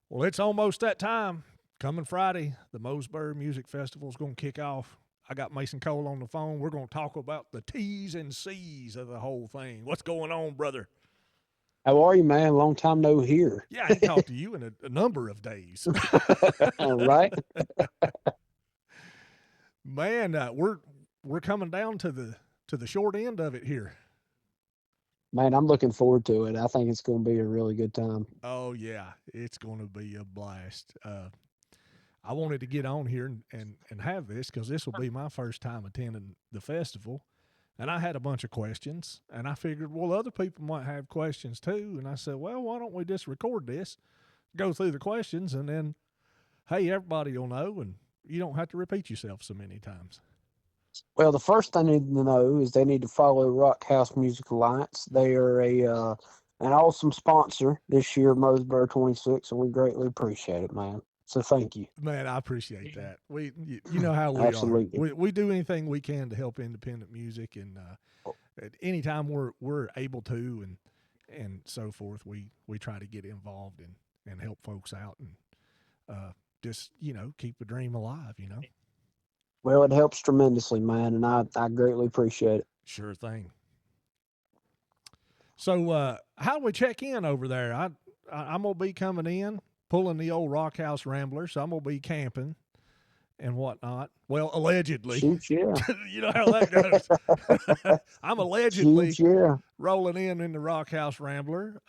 Well, it's almost that time. Coming Friday, the Mozbur Music Festival is going to kick off. I got Mason Cole on the phone. We're going to talk about the T's and C's of the whole thing. What's going on, brother? How are you, man? Long time no hear. Yeah, I ain't talked to you in a number of days. All right. Man, we're coming down to the short end of it here. Man, I'm looking forward to it. I think it's going to be a really good time. Oh yeah, it's going to be a blast. I wanted to get on here and have this because this will be my first time attending the festival. And I had a bunch of questions, and I figured, well, other people might have questions too. And I said, well, why don't we just record this, go through the questions, and then, hey, everybody will know, and you don't have to repeat yourself so many times. Well, the first thing they need to know is they need to follow Rock House Music Alliance. They are an awesome sponsor this year, Mosbur 26, and we greatly appreciate it, man. So thank you. Man, I appreciate that. You know how we are. Absolutely. We do anything we can to help independent music, and at any time we're able to, and so forth, we try to get involved and help folks out, and just keep the dream alive. Well, it helps tremendously, man, and I greatly appreciate it. Sure thing. So how do we check in over there? I'm gonna be coming in, pulling the old Rock House Rambler, so I'm gonna be camping and whatnot. Well, allegedly. Shoot, yeah. You know how that goes. I'm Shoot, allegedly yeah. rolling in the Rock House Rambler.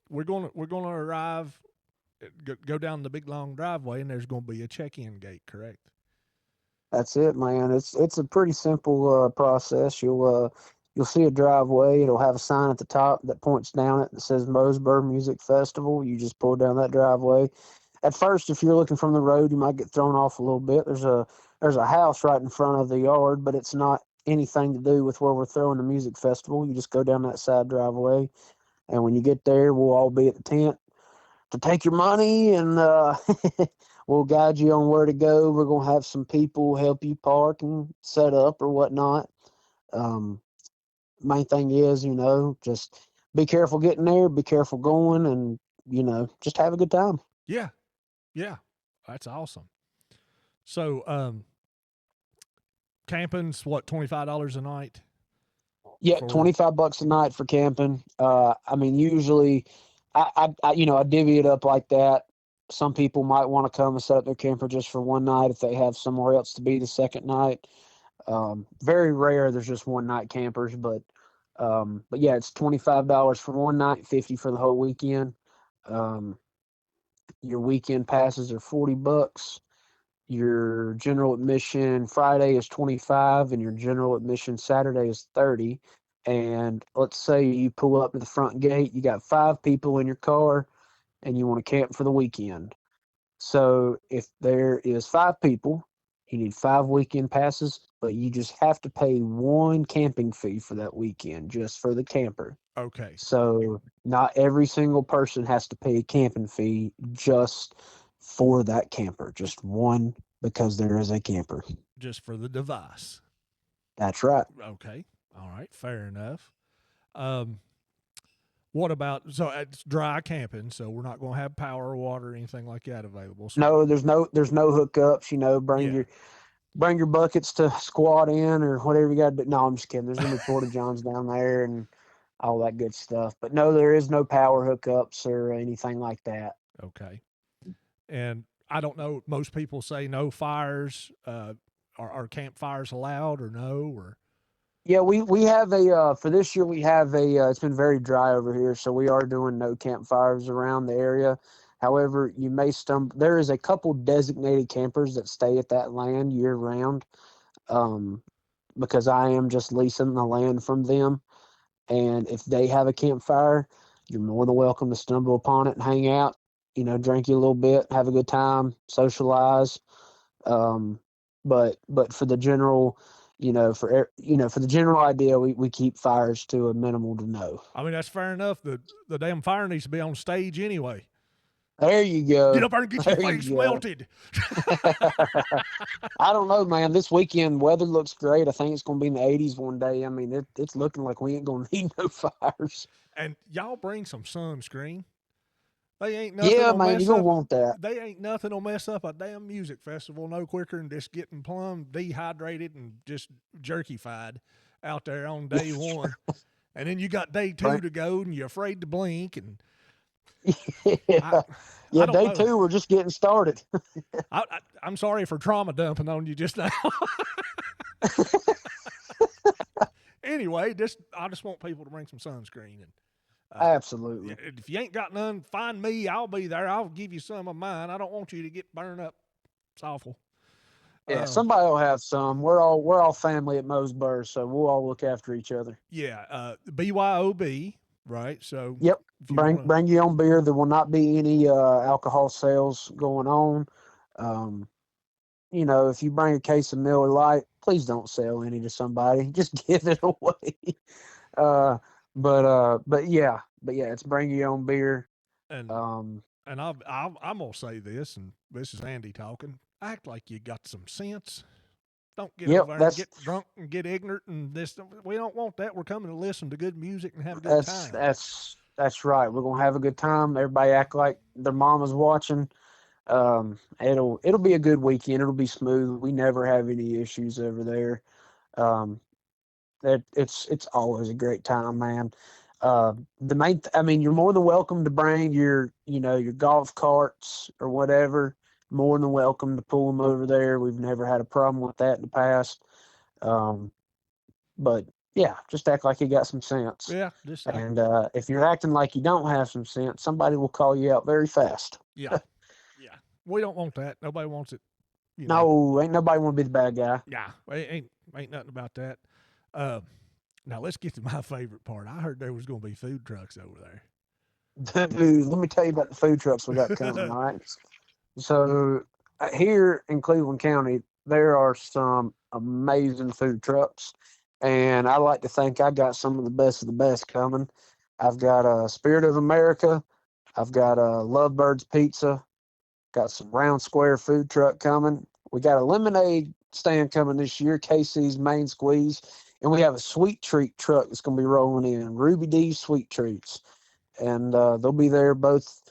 We're gonna arrive, go down the big long driveway, and there's gonna be a check-in gate. Correct? That's it, man. It's a pretty simple process. You'll see a driveway. It'll have a sign at the top that points down it that says Mosbur Music Festival. You just pull down that driveway. At first, if you're looking from the road, you might get thrown off a little bit. There's a house right in front of the yard, but it's not anything to do with where we're throwing the music festival. You just go down that side driveway, and when you get there, we'll all be at the tent to take your money, and we'll guide you on where to go. We're gonna have some people help you park and set up or whatnot. Um, Main thing is, just be careful getting there, be careful going, and just have a good time. Yeah, yeah. That's awesome. So, camping's what, $25 a night Yeah, for? 25 bucks a night for camping. I mean, usually, I divvy it up like that. Some people might want to come and set up their camper just for one night if they have somewhere else to be the second night. Very rare. There's just one night campers, but yeah, it's $25 for one night, 50 for the whole weekend. Um, your weekend passes are 40 bucks. Your general admission Friday is 25, and your general admission Saturday is 30. And let's say you pull up to the front gate, you got 5 people in your car, and you want to camp for the weekend. So if there is 5 people, you need 5 weekend passes, but you just have to pay one camping fee for that weekend, just for the camper. Okay, So not every single person has to pay a camping fee just for that camper, just one because there is a camper. just for the device. That's right. Okay, all right, fair enough. Um, what about, so it's dry camping, so we're not going to have power or water or anything like that available. So No, there's no hookups. yeah, Bring your buckets to squat in or whatever you got to do. No, I'm just kidding. There's gonna be porta johns down there and all that good stuff. But no, there is no power hookups or anything like that. okay. And I don't know. Most people say no fires. Are campfires allowed or no? Or Yeah, we have a for this year we have a it's been very dry over here, so we are doing no campfires around the area. However, you may stumble. There is a couple designated campers that stay at that land year round, um, because I am just leasing the land from them. And if they have a campfire, you're more than welcome to stumble upon it and hang out. Drink you a little bit, have a good time, socialize. Um, but for the general, for the general idea, we keep fires to a minimal to no. I mean, that's fair enough. The damn fire needs to be on stage anyway. There you Get go. up there and get your There face you go. melted. I don't know, man. This weekend weather looks great. I think it's going to be in the 80s one day. I mean, it's looking like we ain't going to need no fires. And y'all bring some sunscreen. They ain't nothing Yeah, will man, you're mess gonna up. want that. They ain't nothing will mess up a damn music festival no quicker than just getting plumb dehydrated and just jerkified out there on day one. And then you got day two Right. to go, and you're afraid to blink. And I, Yeah, I yeah. don't Day know. two, we're just getting started. I'm sorry for trauma dumping on you just now. Anyway, I just want people to bring some sunscreen. And Absolutely. if you ain't got none, find me. I'll be there. I'll give you some of mine. I don't want you to get burned up. It's awful. Yeah, Um, somebody will have some. We're all family at Mozbur, so we'll all look after each other. yeah, BYOB, right? So Yep. if you Bring want to, bring your own beer. There will not be any alcohol sales going on. Um, if you bring a case of Miller Lite, please don't sell any to somebody. Just give it away. Uh, but yeah, it's bring your own beer. and Um, I'm gonna say this, and this is Andy talking. Act like you got some sense. Don't get yep, over there and that's get drunk and get ignorant. And this, we don't want that. We're coming to listen to good music and have a good that's time. that's that's right. We're gonna have a good time. Everybody act like their mama's watching. It'll be a good weekend. It'll be smooth. We never have any issues over there. Um, it's always a great time, man. I mean, you're more than welcome to bring your golf carts or whatever. More than welcome to pull them over there. We've never had a problem with that in the past. Um, but yeah, just act like you got some sense. Yeah, just act. And if you're acting like you don't have some sense, somebody will call you out very fast. Yeah, yeah. We don't want that. Nobody wants it. You know. No, ain't nobody want to be the bad guy. Yeah, ain't nothing about that. Uh, Now let's get to my favorite part. I heard there was going to be food trucks over Dude, let me tell you about the food trucks we got coming. there. All right. So here in Cleveland County, there are some amazing food trucks, and I like to think I got some of the best coming. I've got Spirit of America. I've got Lovebirds Pizza. Got some Round Square food truck coming. We got a lemonade stand coming this year, Casey's Main Squeeze, and we have a sweet treat truck that's going to be rolling in, Ruby D's Sweet Treats, and they'll be there both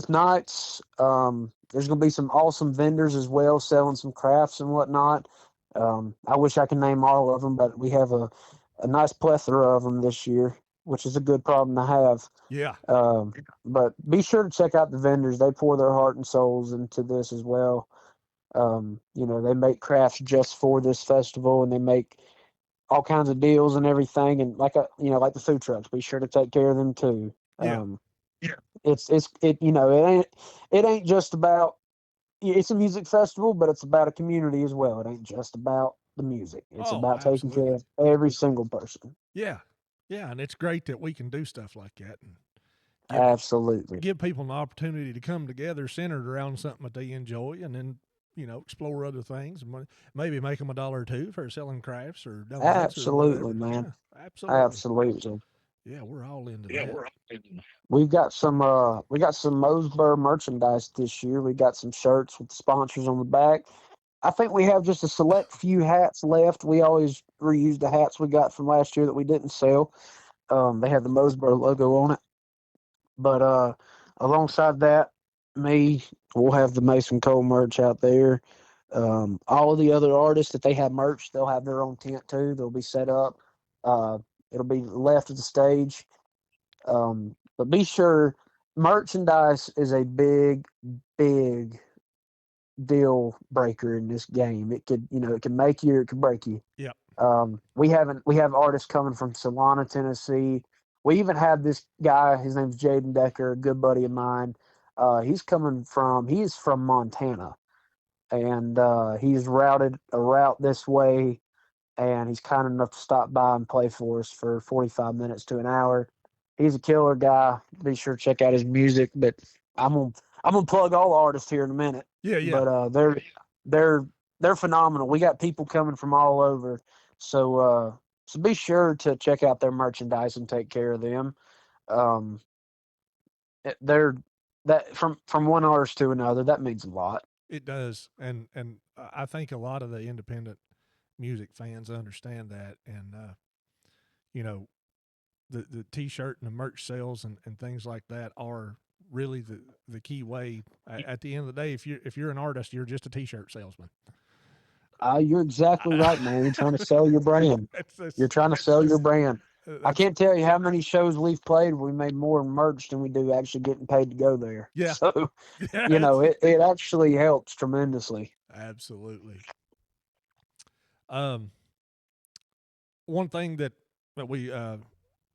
nights. There's going to be some awesome vendors as well, selling some crafts and whatnot. I wish I could name all of them, but we have a nice plethora of them this year, which is a good problem to have. Yeah, Um, but be sure to check out the vendors. They pour their heart and souls into this as well. They make crafts just for this festival, and they make all kinds of deals and everything. And like the food trucks, be sure to take care of them too. yeah. Yeah. It ain't just about. It's a music festival, but it's about a community as well. It ain't just about the music. It's Oh, about taking care absolutely. of every single person. Yeah, yeah. And it's great that we can do stuff like that and give Absolutely. give people an opportunity to come together centered around something that they enjoy, and then explore other things and maybe make them $1 or two for selling crafts or donuts or Absolutely, whatever. man. Yeah, absolutely. Absolutely. Yeah, we're all into that. We got some Mozbur merchandise this year. We got some shirts with the sponsors on the back. I think we have just a select few hats left. We always reuse the hats we got from last year that we didn't sell. They have the Mosbur logo on it. But alongside that, me, we'll have the Mason Cole merch out there. All of the other artists that they have merch, they'll have their own tent too. They'll be set up. Uh, it'll be left of the stage. But be sure, merchandise is a big, big deal breaker in this game. It can make you, it can break you. Yep. We have artists coming from Solana, Tennessee. We even have this guy. His name's Jaden Decker, a good buddy of mine. He's from Montana, and he's routed a route this way, and he's kind enough to stop by and play for us for 45 minutes to an hour. He's a killer guy. Be sure to check out his music. But I'm gonna I'm gonna plug all artists here in a minute. Yeah, yeah. But they're they're phenomenal. We got people coming from all over. So be sure to check out their merchandise and take care of them. Um, they're that from one artist to another. That means a lot. It does, and I think a lot of the independent music fans understand that, and you know, the t-shirt and the merch sales and things like that are really the key way. At the end of the day, if you're an artist, you're just a t-shirt salesman. You're exactly right, man. You're trying to sell your brand. You're That's trying to sell your brand. I that's can't tell you how many shows we've played. We made more in merch than we do actually getting paid to go there. yeah, So, yeah, it actually helps tremendously. absolutely. Um, one thing that we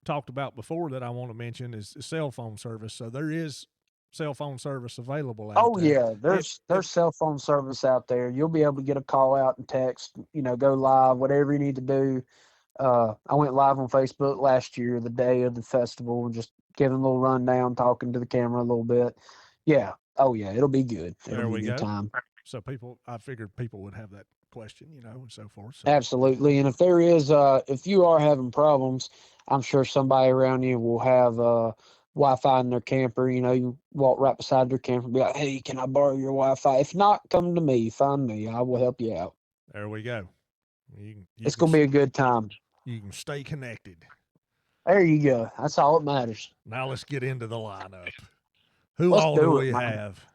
talked about before that I want to mention is cell phone service. So there is cell phone service available out Oh there. yeah, It there's cell phone service out there. You'll be able to get a call out and text, go live, whatever you need to do. I went live on Facebook last year, the day of the festival, and just giving a little rundown, talking to the camera a little bit. Yeah. Oh yeah, it'll be good. It'll there be a we good go. time. So I figured people would have that question, and so forth. So Absolutely. And if you are having problems, I'm sure somebody around you will have Wi-Fi in their camper. You walk right beside their camper and be like, hey, can I borrow your Wi-Fi? If not, come to me. Find me. I will help you out. there we go. You It's can going to be a good time. you can stay connected. There you go. That's all that matters. Now let's get into the lineup. Who Let's all do do it, we man. have?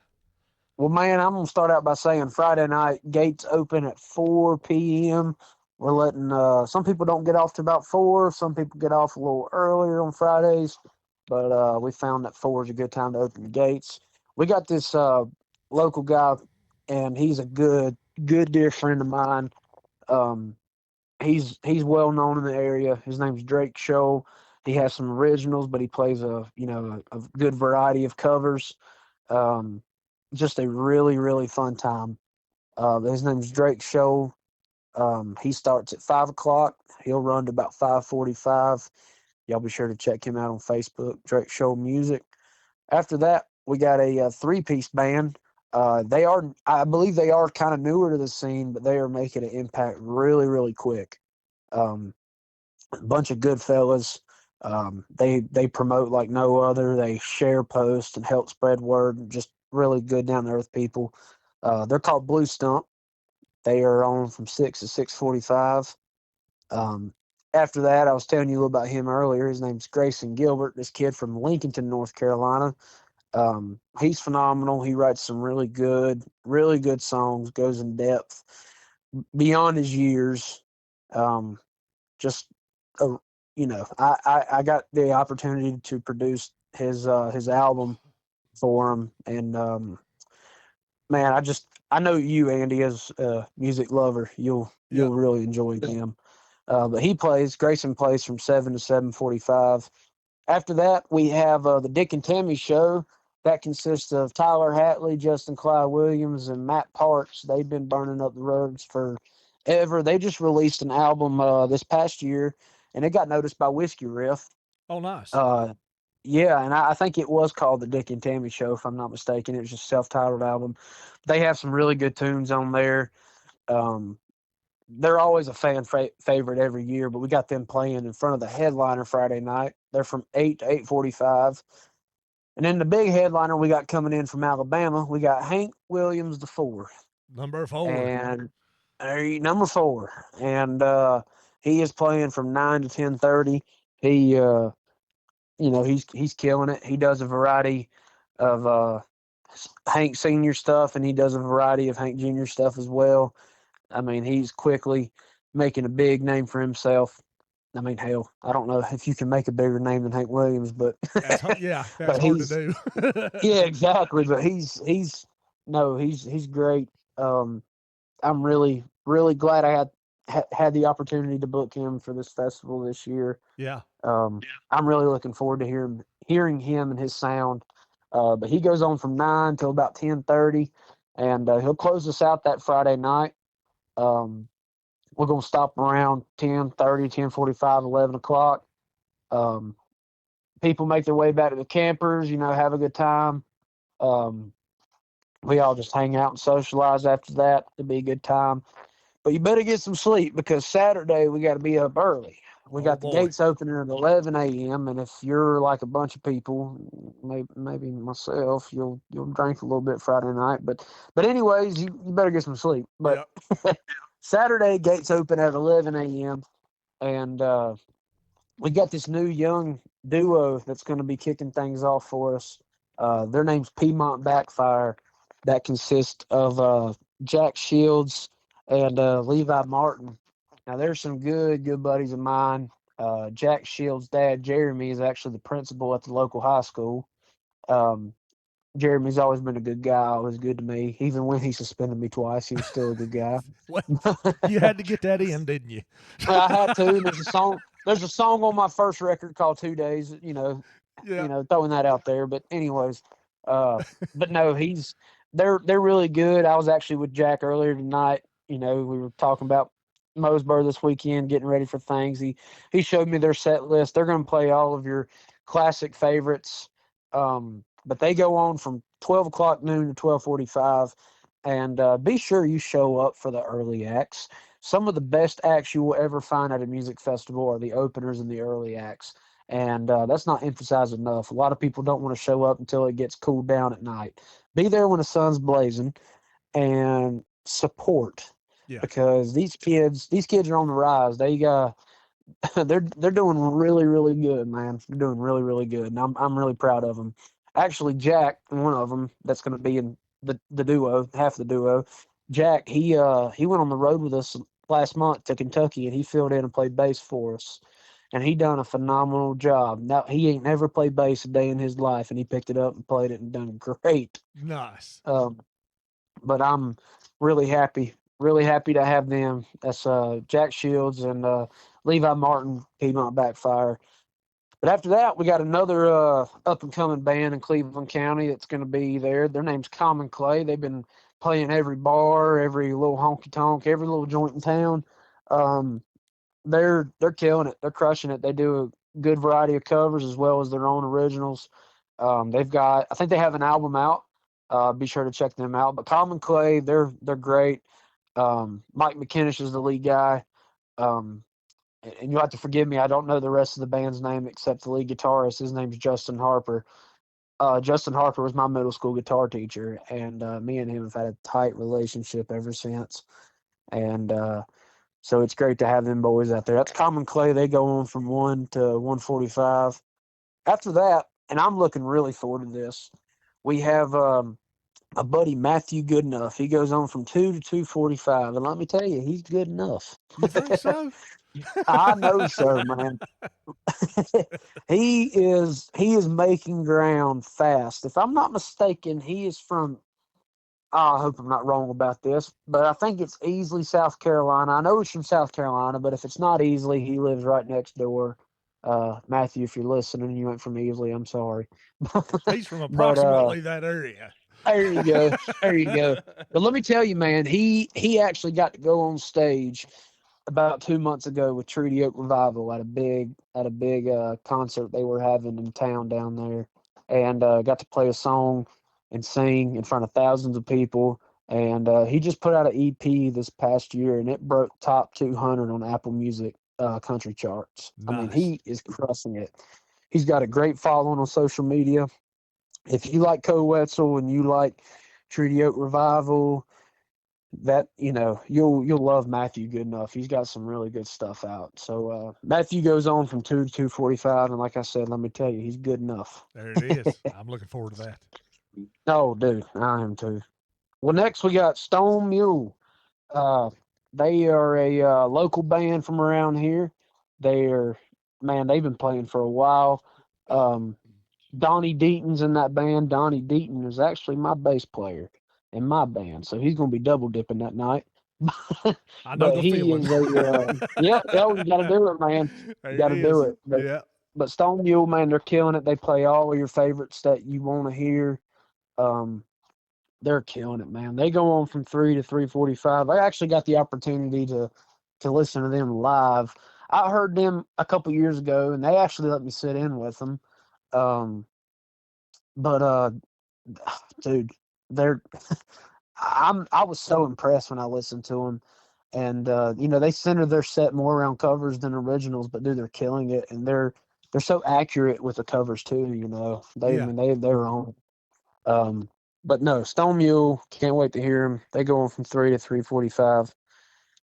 Well, man, I'm going to start out by saying Friday night, gates open at 4 p.m. We're letting some people don't get off to about 4. Some people get off a little earlier on Fridays, but we found that 4 is a good time to open the gates. We got this local guy, and he's a good dear friend of mine. Um, he's well known in the area. His name's Drake Show. He has some originals, but he plays a good variety of covers. Um, just a really fun time. His name's Drake Show. He starts at 5 o'clock. He'll run to about 5:45. Y'all be sure to check him out on Facebook, Drake Show Music. After that, we got a three-piece band. I believe they are kind of newer to the scene, but they are making an impact really quick. Um, a bunch of good fellas. They promote like no other. They share posts and help spread word. Just really good down to earth people. They're called Blue Stump. They are on from 6 to 6:45. Um, After that, I was telling you a little about him earlier. His name's Grayson Gilbert. This kid from Lincolnton, North Carolina. He's phenomenal. He writes some really good songs. Goes in depth beyond his years. Just a I got the opportunity to produce his album for him, and man, I know you, Andy, as a music lover, Yeah. you'll really enjoy him. But Grayson plays from 7 to 7:45. After that, we have the Dick and Tammy show. That consists of Tyler Hatley, Justin Clyde Williams, and Matt Parks. They've been burning up the roads forever. They just released an album this past year, and it got noticed by Whiskey Riff. Oh, nice. Uh, yeah, and I think it was called the Dick and Tammy Show, if I'm not mistaken. It was just a self-titled album. They have some really good tunes on there. Um, they're always a favorite every year, but we got them playing in front of the headliner Friday night. They're from 8 to 8:45. And then the big headliner we got coming in from Alabama, we got Hank Williams the fourth, Number 4. and number 4, and he is playing from 9 to 10:30. He he's killing it. He does a variety of Hank Senior stuff, and he does a variety of Hank Junior stuff as well. I mean, he's quickly making a big name for himself. I mean, hell, I don't know if you can make a bigger name than Hank Williams, but That's but hard to he's do. yeah, exactly. But he's no, he's great. I'm really glad I had the opportunity to book him for this festival this year. Yeah. I'm really looking forward to hearing him and his sound. But he goes on from 9 till about 10:30, and he'll close us out that Friday night. Um, we're gonna stop around 10:30, 10:45, 11 o'clock. Um, People make their way back to the campers, have a good time. Um, we all just hang out and socialize after that. It'll be a good time. But you better get some sleep because Saturday we got to be up early. We Oh got the boy. gates opening at 11 a.m. And if you're like a bunch of people, maybe myself, you'll drink a little bit Friday night. But anyways, you better get some sleep. But Yep. Saturday gates open at 11 a.m. And we got this new young duo that's going to be kicking things off for us. Their name's Piedmont Backfire. That consists of Jack Shields and Levi Martin. Now, there's some good buddies of mine. Jack Shields' dad, Jeremy, is actually the principal at the local high school. Um, Jeremy's always been a good guy, always good to me. Even when he suspended me twice, he was still a good guy. Well, you had to get that in, didn't you? I had to. There's a song. There's a song on my first record called 2 Days. Yeah. Throwing that out there. But anyways, uh, but no, they're really good. I was actually with Jack earlier tonight. We were talking about Mozbur this weekend, getting ready for things. He showed me their set list. They're going to play all of your classic favorites. But they go on from 12 o'clock noon to 12:45, and be sure you show up for the early acts. Some of the best acts you will ever find at a music festival are the openers and the early acts. And that's not emphasized enough. A lot of people don't want to show up until it gets cooled down at night. Be there when the sun's blazing and support, Yeah. because these kids are on the rise. They're doing really really good, man. They're doing really really good, and I'm really proud of them. Actually, Jack, one of them that's going to be in the duo, half the duo. Jack, he went on the road with us last month to Kentucky, and he filled in and played bass for us, and he done a phenomenal job. Now he ain't never played bass a day in his life, and he picked it up and played it and done great. Nice. Um, but I'm really happy to have them. That's Jack Shields and Levi Martin, Piedmont Backfire. But after that, we got another up and coming band in Cleveland County that's going to be there. Their name's Common Clay. They've been playing every bar, every little honky tonk, every little joint in town. Um, they're killing it. They're crushing it. They do a good variety of covers as well as their own originals. I think they have an album out. Be sure to check them out. But Common Clay, they're great. Mike McKinnish is the lead guy. Um, and you'll have to forgive me. I don't know the rest of the band's name except the lead guitarist. His name's Justin Harper. Justin Harper was my middle school guitar teacher, and me and him have had a tight relationship ever since. And so it's great to have them boys out there. That's Common Clay. They go on from 1 to 1:45. After that, and I'm looking really forward to this, we have a buddy, Matthew Goodenough. He goes on from 2 to 2:45. And let me tell you, he's good enough. You think so? I know so, man. he is making ground fast. If I'm not mistaken, he is from, I hope I'm not wrong about this, but I think it's Easley, South Carolina. I know he's from South Carolina, but if it's not Easley, he lives right next door. Matthew, if you're listening, you went from Easley. I'm sorry. He's from But approximately that area. there you go. There you go. But let me tell you, man, he actually got to go on stage about 2 months ago with Treaty Oak Revival at a big concert they were having in town down there, and got to play a song and sing in front of thousands of people. And he just put out an EP this past year, and it broke top 200 on Apple Music country charts. I mean, Nice. he is crushing it. He's got a great following on social media. If you like Co Wetzel and you like Treaty Oak Revival, that you'll love Matthew Goodenough. He's got some really good stuff out. So Matthew goes on from 2 to 2:45, and like I said, let me tell you, he's good enough. There it is. I'm looking forward to that. Oh, dude, I am too. Well, next we got Stone Mule. Uh, they are a local band from around here. They are, man, they've been playing for a while. Um, Donnie Deaton's in that band. Donnie Deaton is actually my bass player in my band, so he's going to be double dipping that night. I know But the he feeling. is yeah, you got to do it, man. You There got it to do is. it. But Yeah. but Stone Mule, man, they're killing it. They play all of your favorites that you want to hear. Um, they're killing it, man. They go on from 3 to 3:45. I actually got the opportunity to listen to them live. I heard them a couple years ago, and they actually let me sit in with them. Um, but dude, they're I was so impressed when I listened to them, and they center their set more around covers than originals, but dude, they're killing it, and they're so accurate with the covers too. They I Yeah. mean they're on. Um, but no, Stone Mule, can't wait to hear them. They go on from 3 to 3:45.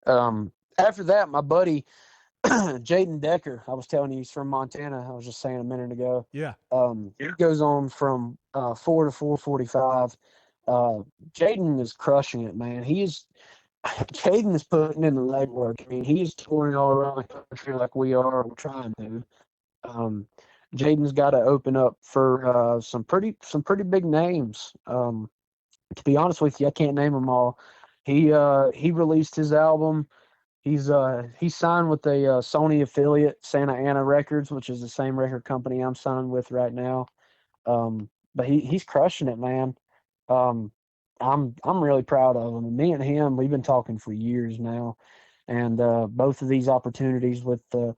After that, my buddy Jaden Decker, I was telling you, he's from Montana. I was just saying a minute ago. Yeah. He goes on from 4 to 4:45. Uh, Jaden is crushing it, man. Jaden is putting in the legwork. I mean, he is touring all around the country like we are. We're trying to. Um, Jaden's got to open up for some pretty big names. To be honest with you, I can't name them all. He released his album. He's signed with a Sony affiliate, Santa Ana Records, which is the same record company I'm signed with right now. But he's crushing it, man. Um, I'm really proud of him. Me and him, we've been talking for years now, and both of these opportunities with the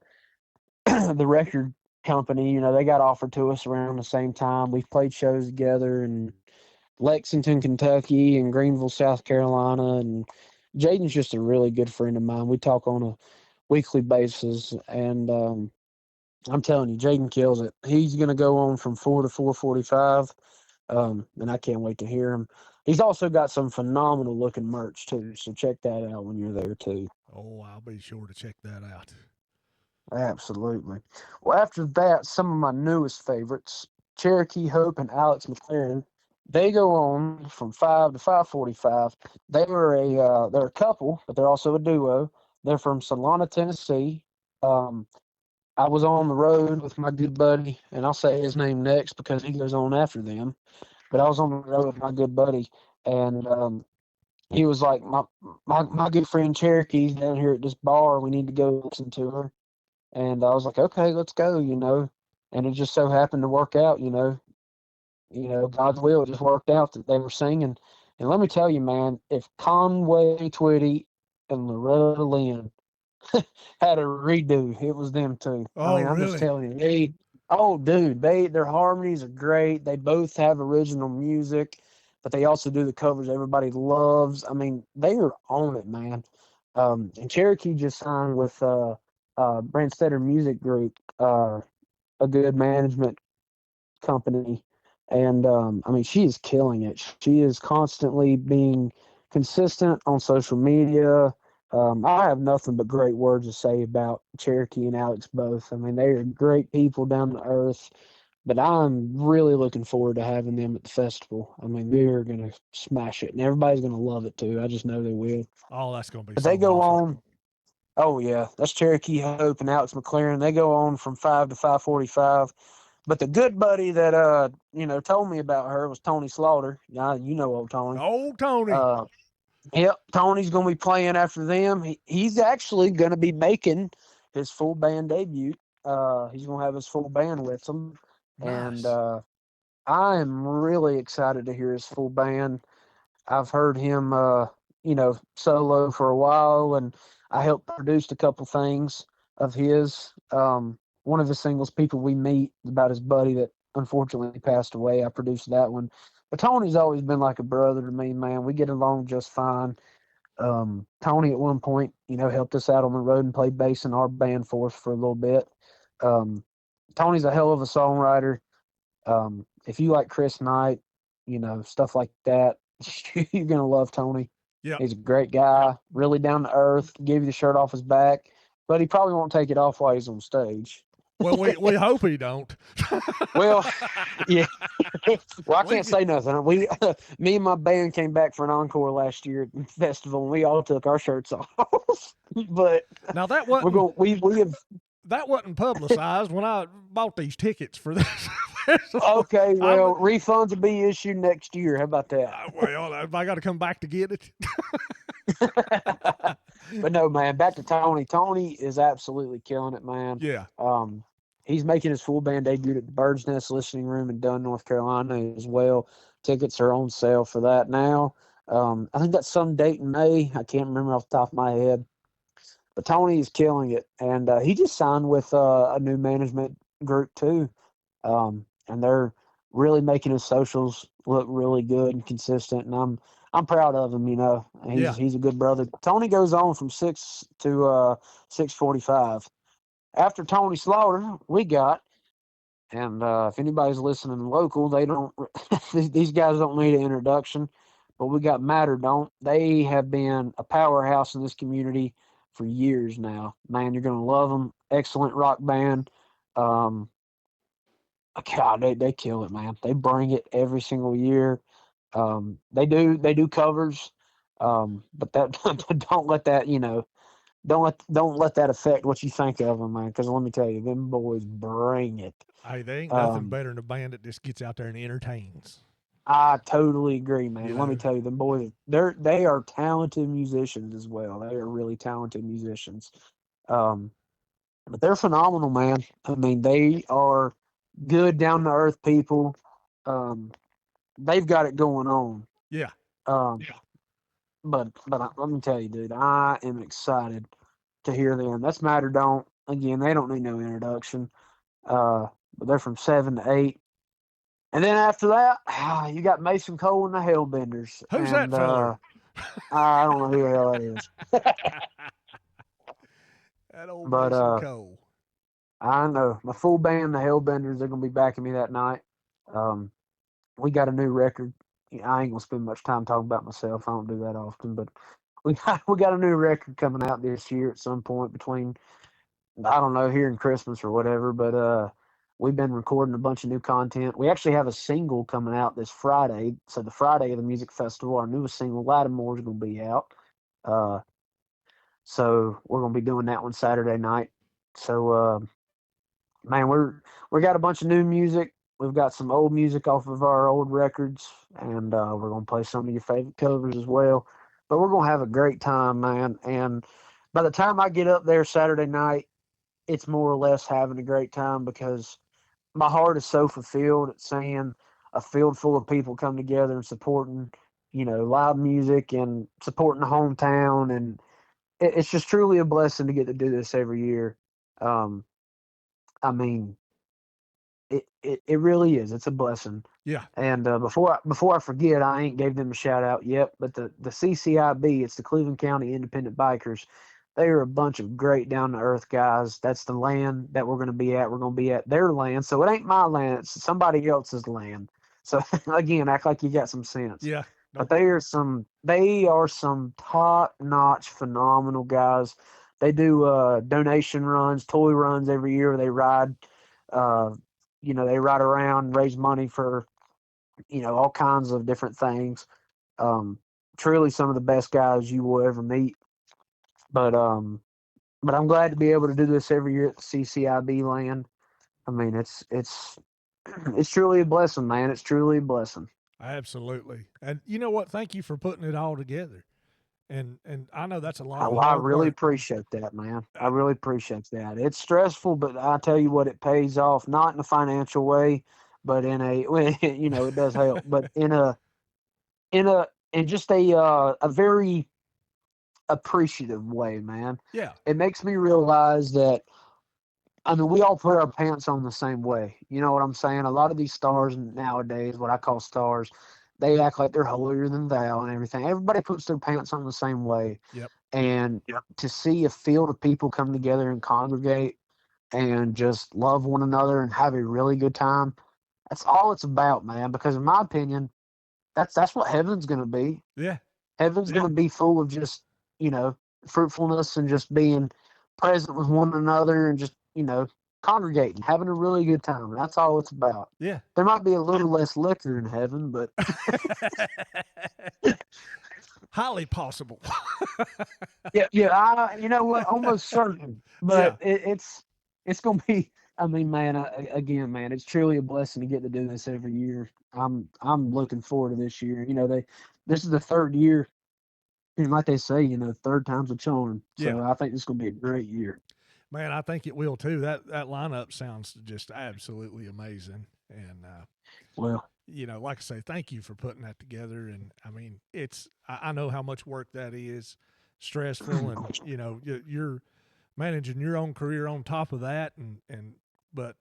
the record company, they got offered to us around the same time. We've played shows together in Lexington, Kentucky, and Greenville, South Carolina, and Jaden's just a really good friend of mine. We talk on a weekly basis, and I'm telling you, Jaden kills it. He's going to go on from 4 to 4:45, and I can't wait to hear him. He's also got some phenomenal looking merch too, so check that out when you're there too. Oh, I'll be sure to check that out. Absolutely. Well, after that, some of my newest favorites, Cherokee Hope and Alex McLaren, they go on from 5 to 5:45. They're a couple, but they're also a duo. They're from Solana, Tennessee. Um, I was on the road with my good buddy, and I'll say his name next because he goes on after them. But I was on the road with my good buddy, and he was like, my good friend Cherokee's down here at this bar. We need to go listen to her. And I was like, okay, let's go. And it just so happened to work out. God's will, it just worked out that they were singing. And let me tell you, man, if Conway Twitty and Loretta Lynn had a redo, it was them too. I Oh, mean, I'm just really? telling you, oh, dude, their harmonies are great. They both have original music, but they also do the covers everybody loves. I mean, they are on it, man. And Cherokee just signed with Brandstetter Music Group, a good management company, and I mean, she is killing it. She is constantly being consistent on social media. I have nothing but great words to say about Cherokee and Alex both. I mean, they are great people down to earth, but I'm really looking forward to having them at the festival. I mean, they're going to smash it, and everybody's going to love it too. I just know they will. Oh, that's going to be But they so go awesome. on. Oh yeah, that's Cherokee Hope and Alex McLaren. They go on from 5 to 5:45. But the good buddy that told me about her was Tony Slaughter. You know old Tony. Oh, Tony. Uh, yep, Tony's gonna be playing after them. He's actually gonna be making his full band debut. He's gonna have his full band with him, and Nice. I am really excited to hear his full band. I've heard him, solo for a while, and I helped produce a couple things of his. One of his singles, "People We Meet," is about his buddy that unfortunately passed away. I produced that one. But Tony's always been like a brother to me, man. We get along just fine. Tony at one point, helped us out on the road and played bass in our band for us for a little bit. Um, Tony's a hell of a songwriter. If you like Chris Knight, stuff like that, you're gonna love Tony. Yep. He's a great guy, really down to earth. Give you the shirt off his back, but he probably won't take it off while he's on stage. Well, we hope he don't. Well, yeah. Well, I we can't get, say nothing. Me and my band came back for an encore last year at the festival, and we all took our shirts off. But now we're going. We have. that wasn't publicized when I bought these tickets for this festival. Okay, I'm well, refunds will be issued next year. How about that? well, I got to come back to get it. But no, man, back to Tony. Tony is absolutely killing it, man. Yeah. Um, he's making his full band debut at the Bird's Nest Listening Room in Dunn, North Carolina as well. Tickets are on sale for that now. I think that's some date in May. I can't remember off the top of my head. But Tony is killing it, and he just signed with a new management group too, and they're really making his socials look really good and consistent. And I'm proud of him. Yeah. He's a good brother. Tony goes on from 6 to 6:45. After Tony Slaughter, we got, and if anybody's listening local, they don't. These guys don't need an introduction, but we got Matter Don't. They have been a powerhouse in this community for years now. Man, you're gonna love them. Excellent rock band. Um, God, they kill it, man. They bring it every single year. They do covers, but that don't let that don't let that affect what you think of them, man. Because let me tell you, them boys bring it. Hey, they ain't nothing Um, better than a band that just gets out there and entertains. I totally agree, You man. Let me know, tell you, them boys, they are talented musicians as well. They are really talented musicians. Um, but they're phenomenal, man. I mean, they are good, down to earth people. Um, they've got it going on. yeah. Yeah. But let me tell you, dude, I am excited to hear them. That's Matter Don't. Again, they don't need no introduction. But they're from 7 to 8. And then after that, you got Mason Cole and the Hellbenders. Who's that And feller? I don't know who the hell that is. That old But Mason Cole. I know my full band, the Hellbenders, they're gonna be backing me that night. Um, we got a new record. I ain't gonna spend much time talking about myself. I don't do that often, but we got a new record coming out this year at some point between, I don't know, here and Christmas or whatever. But we've been recording a bunch of new content. We actually have a single coming out this Friday. So the Friday of the music festival, our newest single, Lattimore, is gonna be out. Uh, so we're gonna be doing that one Saturday night. So man, we got a bunch of new music. We've got some old music off of our old records, and we're gonna play some of your favorite covers as well. But we're gonna have a great time, man. And by the time I get up there Saturday night, it's more or less having a great time because my heart is so fulfilled at seeing a field full of people come together and supporting, live music and supporting the hometown, and it's just truly a blessing to get to do this every year. Um, I mean, it really is. It's a blessing. Yeah. And before I forget, I ain't gave them a shout out yet, but the CCIB, it's the Cleveland County Independent Bikers. They are a bunch of great down to earth guys. That's the land that we're going to be at. We're going to be at their land, so it ain't my land. It's somebody else's land. So again, act like you got some sense. Yeah. But Nope. they are some top notch, phenomenal guys. They do donation runs, toy runs every year. They ride. Uh, they ride around, raise money for, all kinds of different things. Um, Truly some of the best guys you will ever meet. But but I'm glad to be able to do this every year at the CCIB land. I mean, it's it's truly a blessing, man. It's truly a blessing. Absolutely. And you know what? Thank you for putting it all together. And I know that's a lot of I hard really work. appreciate that, man. I Uh, really appreciate that. It's stressful, but I tell you what, it pays off. Not in a financial way, but in a, well, it does help. But in just a very appreciative way, man. yeah. It makes me realize that, I mean, we all put our pants on the same way. You know what I'm saying? A lot of these stars nowadays, what I call stars, they act like they're holier than thou and everything. Everybody puts their pants on the same way. Yep. And to see a field of people come together and congregate and just love one another and have a really good time, that's all it's about, man. Because in my opinion, that's what heaven's going to be. Yeah. Heaven's going to be full of just, you know, fruitfulness and just being present with one another and just, congregating, having a really good time. That's all it's about. Yeah. There might be a little less liquor in heaven, but Highly possible. yeah, you know what, almost certain. But Yeah. it's gonna be. I mean, man, again, man, it's truly a blessing to get to do this every year. I'm looking forward to this year. This is the third year, and like they say, third time's a charm. Yeah. So I think this is gonna be a great year. Man, I think it will too. That lineup sounds just absolutely amazing. And Well, like I say, thank you for putting that together. And I mean, I know how much work that is, stressful, and you're managing your own career on top of that, and but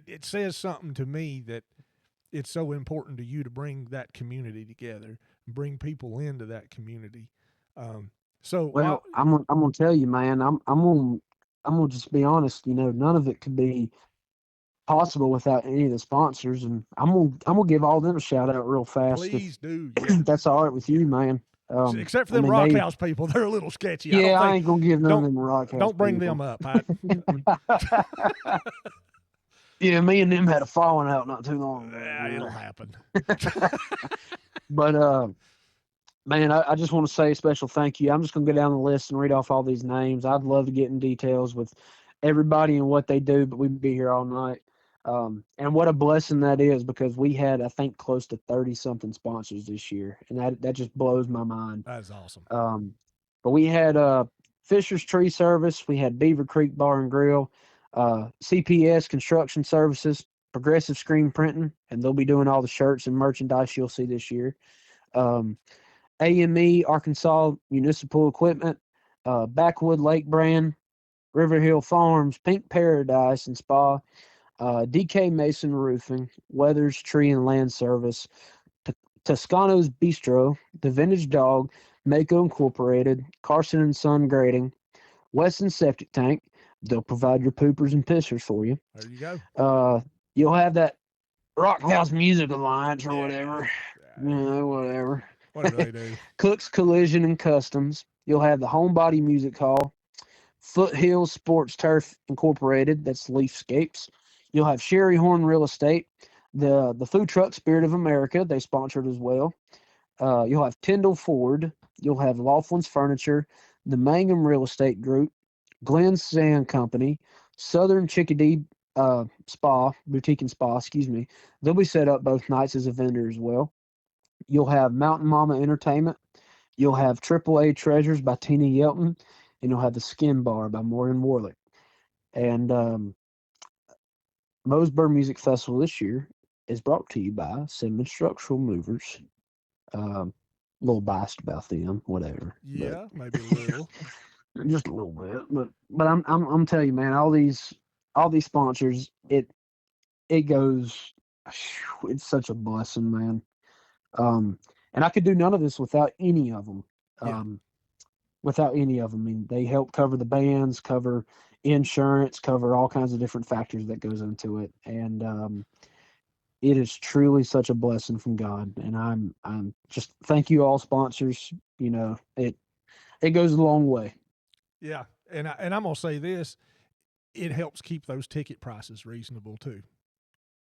it says something to me that it's so important to you to bring that community together, bring people into that community. Um, so while well, I'm gonna tell you, man. I'm gonna just be honest. None of it could be possible without any of the sponsors, and I'm gonna give all them a shout out real fast if please do, yeah. that's all right with you, man. Except for I them mean, rock house people, they're a little sketchy. I don't I think ain't gonna give none of don't them rock house don't bring them people. up. I, Yeah, me and them had a falling out not too long ago, it'll man. happen. But man, I just want to say a special thank you. I'm just gonna go down the list and read off all these names. I'd love to get in details with everybody and what they do, but we'd be here all night. And what a blessing that is, because we had, I think, close to 30 something sponsors this year, and that just blows my mind. That is awesome. But we had Fisher's Tree Service, we had Beaver Creek Bar and Grill, CPS Construction Services, Progressive Screen Printing, and they'll be doing all the shirts and merchandise you'll see this year. Um, AME Arkansas Municipal Equipment, Backwood Lake Brand, River Hill Farms, Pink Paradise and Spa, DK Mason Roofing, Weathers Tree and Land Service, Toscano's Bistro, The Vintage Dog, Mako Incorporated, Carson and Son Grading, Weston Septic Tank. They'll provide your poopers and pissers for you. There you go. You'll have that Rock House Music Alliance or whatever. Yeah, Whatever. whatever they do. Cook's Collision and Customs. You'll have the Homebody Music Hall, Foothills Sports Turf Incorporated. That's Leafscapes. You'll have Sherry Horn Real Estate, the food truck Spirit of America. They sponsored as well. You'll have Tyndall Ford. You'll have Laughlin's Furniture, the Mangum Real Estate Group, Glenn Sand Company, Southern Chickadee Boutique and Spa, excuse me. They'll be set up both nights as a vendor as well. You'll have Mountain Mama Entertainment. You'll have AAA Treasures by Tina Yelton, and you'll have the Skin Bar by Maureen Warlick. And Mozbur Music Festival this year is brought to you by Simmons Structural Movers. A little biased about them, whatever. Yeah, maybe a little. Just a little bit, but I'm telling you, man, all these sponsors, it goes, it's such a blessing, man. And I could do none of this without any of them. Yeah. Without any of them, I mean, they help cover the bands, cover insurance, cover all kinds of different factors that goes into it, and it is truly such a blessing from God. And I'm just thank you all sponsors. You know, it goes a long way. Yeah, and I'm gonna say this: it helps keep those ticket prices reasonable too.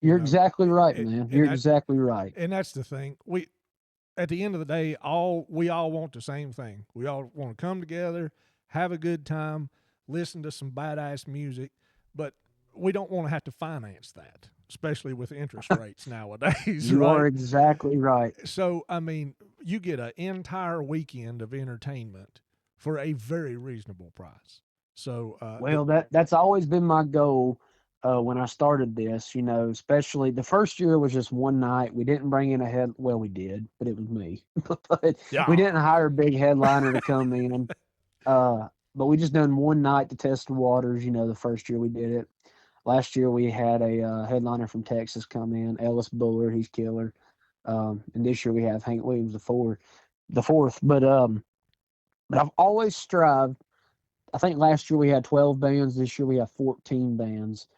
You're exactly right, man. You're exactly right. And that's the thing. We at the end of the day, we all want the same thing. We all want to come together, have a good time, listen to some badass music, but we don't want to have to finance that, especially with interest rates nowadays. You right? are exactly right. So, I mean, you get an entire weekend of entertainment for a very reasonable price. So, Well, that's always been my goal when I started this. You know, especially the first year was just one night. We didn't bring in a head. Well, we did, but it was me. But we didn't hire a big headliner to come in. But we just done one night to test the waters. You know, the first year we did it. Last year we had a headliner from Texas come in, Ellis Bullard. He's killer. And this year we have Hank Williams the fourth. But I've always strived. I think last year we had 12 bands. This year we have 14 bands.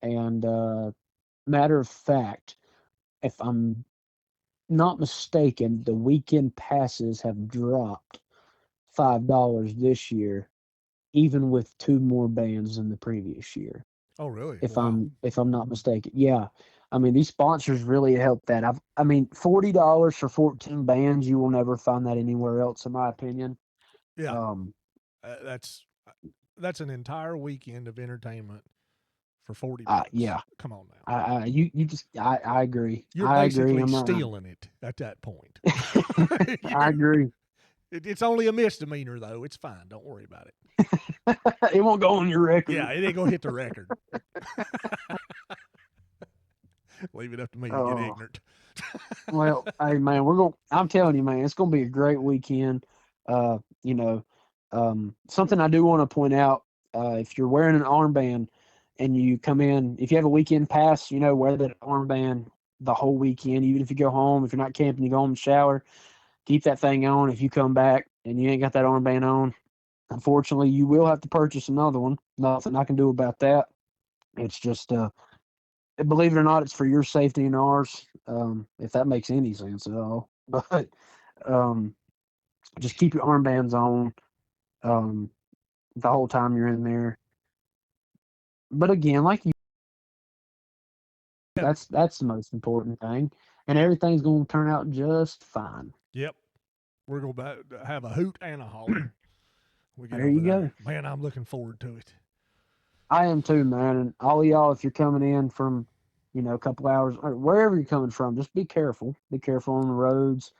And matter of fact, if I'm not mistaken, the weekend passes have dropped $5 this year, even with two more bands than the previous year. oh, really? If Wow. I'm not mistaken, yeah. I mean, these sponsors really help that. I mean, $40 for 14 bands, you will never find that anywhere else, in my opinion. Yeah, Um, that's an entire weekend of entertainment for $40. yeah. Come on now. I agree. You're I agree. basically I'm not. stealing it at that point. I agree. It's only a misdemeanor, though. It's fine. Don't worry about it. It won't go on your record. Yeah, it ain't gonna hit the record. Leave it up to me to get ignorant. Well, hey man, I'm telling you, man, it's gonna be a great weekend. You know, something I do want to point out, if you're wearing an armband and you come in, if you have a weekend pass, you know, wear that armband the whole weekend. Even if you go home, if you're not camping, you go home and shower, keep that thing on. If you come back and you ain't got that armband on, unfortunately, you will have to purchase another one. Nothing I can do about that. It's just, believe it or not, it's for your safety and ours. If that makes any sense at all. But, um, Just keep your armbands on the whole time you're in there. But again, like you, Yep. that's the most important thing, and everything's going to turn out just fine. Yep. We're going to have a hoot and a holler. We get There over you there. go. Man, I'm looking forward to it. I am too, man. And all of y'all, if you're coming in from, a couple hours or wherever you're coming from, just be careful. Be careful on the roads.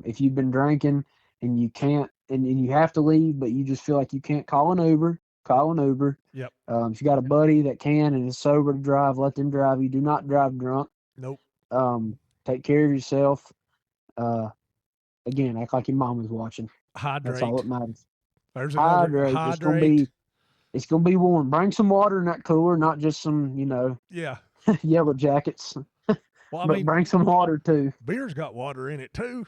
If you've been drinking and you can't, and you have to leave, but you just feel like you can't call an Uber, call an Uber. Yep. If you got a buddy that can and is sober to drive, let them drive you. Do not drive drunk. Nope. Take care of yourself. Uh, Again, act like your mom was watching. That's all Hydrate. that matters. There's another Hydrate. hydrate. It's gonna be warm. Bring some water in that cooler, not just some, Yeah. yellow jackets. Well, I But mean, bring some water too. beer's got water in it too.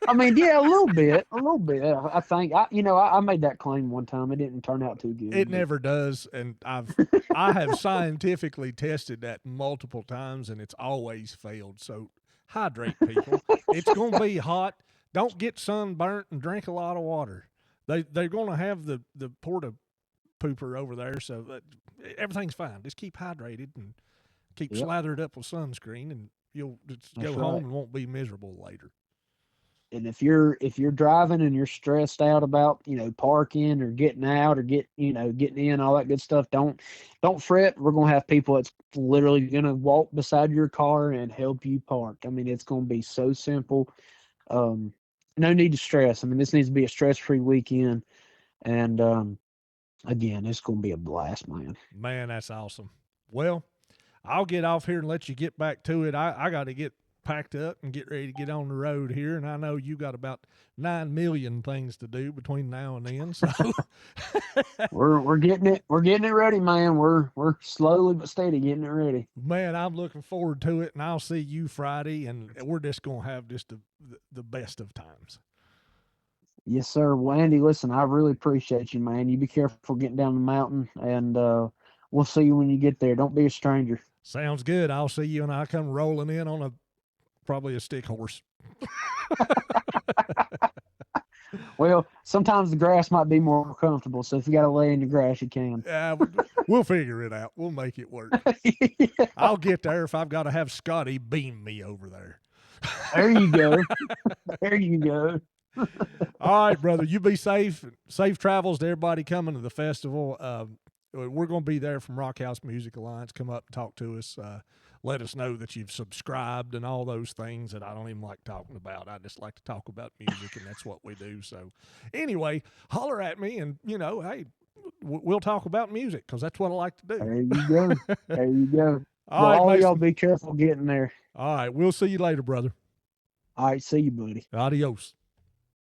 I mean, yeah, a little bit, a little bit. I think I made that claim one time. It didn't turn out too It good. never does, and I have scientifically tested that multiple times, and it's always failed. So hydrate, people. It's gonna be hot. Don't get sunburnt and drink a lot of water. They're gonna have the porta pooper over there, so everything's fine. Just keep hydrated and keep Yep, slathered up with sunscreen, and you'll just that's go right. home and won't be miserable later. And if you're driving and you're stressed out about parking or getting out or getting in, all that good stuff, don't fret. We're gonna have people that's literally gonna walk beside your car and help you park. I mean, it's gonna be so simple. Um, no need to stress. I mean, this needs to be a stress-free weekend, and again, it's gonna be a blast, man. Man, that's awesome. Well, I'll get off here and let you get back to it. I got to get packed up and get ready to get on the road here, and I know you got about 9 million things to do between now and then. So, We're getting it ready, man. We're slowly but steady getting it ready. man, I'm looking forward to it, and I'll see you Friday, and we're just gonna have just the best of times. Yes, sir. Well, Andy, listen, I really appreciate you, man. You be careful getting down the mountain, and we'll see you when you get there. Don't be a stranger. Sounds good. I'll see you, and I come rolling in on probably a stick horse. Well, sometimes the grass might be more comfortable, so if you got to lay in the grass, you can. Yeah, we'll figure it out. We'll make it work. Yeah, I'll get there if I've got to have Scotty beam me over there. there you go. There you go. All right, brother. You be safe. Safe travels to everybody coming to the festival. We're going to be there from Rock House Music Alliance. Come up and talk to us. Let us know that you've subscribed and all those things that I don't even like talking about. I just like to talk about music, and that's what we do. So, anyway, holler at me, and hey, we'll talk about music because that's what I like to do. There you go. There you go. All Well, right, all y'all Mason. be careful getting there. All right, we'll see you later, brother. All right, see you, buddy. Adios.